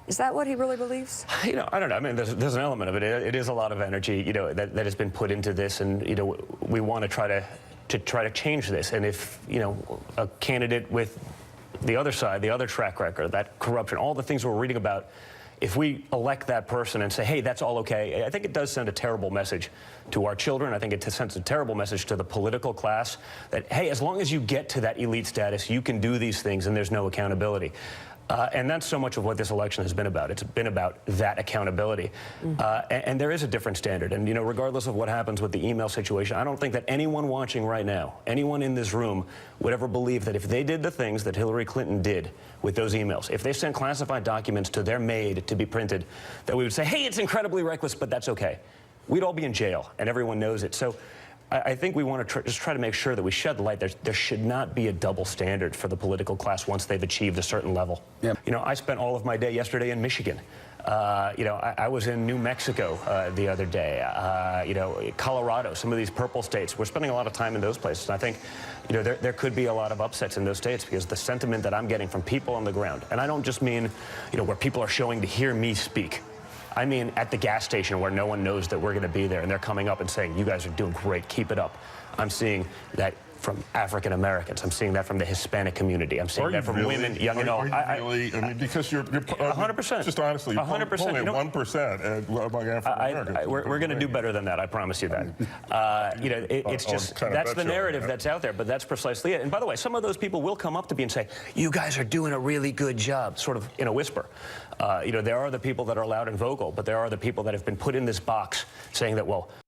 Is that what he really believes? I don't know. I mean, there's an element of it. It is a lot of energy, that has been put into this, and we want to try to change this. And if a candidate with the other side, the other track record, that corruption, all the things we're reading about, if we elect that person and say, hey, that's all okay, I think it does send a terrible message to our children. I think it sends a terrible message to the political class that, hey, as long as you get to that elite status, you can do these things and there's no accountability. And that's so much of what this election has been about. It's been about that accountability. And there is a different standard. And, regardless of what happens with the email situation, I don't think that anyone watching right now, anyone in this room, would ever believe that if they did the things that Hillary Clinton did with those emails, if they sent classified documents to their maid to be printed, that we would say, hey, it's incredibly reckless, but that's okay. We'd all be in jail, and everyone knows it. So I think we want to just try to make sure that we shed light. There should not be a double standard for the political class once they've achieved a certain level. Yeah. I spent all of my day yesterday in Michigan. I was in New Mexico the other day, Colorado, some of these purple states. We're spending a lot of time in those places. And I think, there could be a lot of upsets in those states because the sentiment that I'm getting from people on the ground, and I don't just mean, where people are showing to hear me speak. I mean, at the gas station where no one knows that we're going to be there, and they're coming up and saying, you guys are doing great, keep it up. I'm seeing that from African Americans. I'm seeing that from the Hispanic community. I'm seeing that from women, young and old. Really? I mean, because you're 100%. Just honestly, 100%. Only 1% among African Americans. We're going to do better than that. I promise you that. It's just that's the narrative that's out there, but that's precisely it. And by the way, some of those people will come up to me and say, "You guys are doing a really good job," sort of in a whisper. There are the people that are loud and vocal, but there are the people that have been put in this box saying that, well,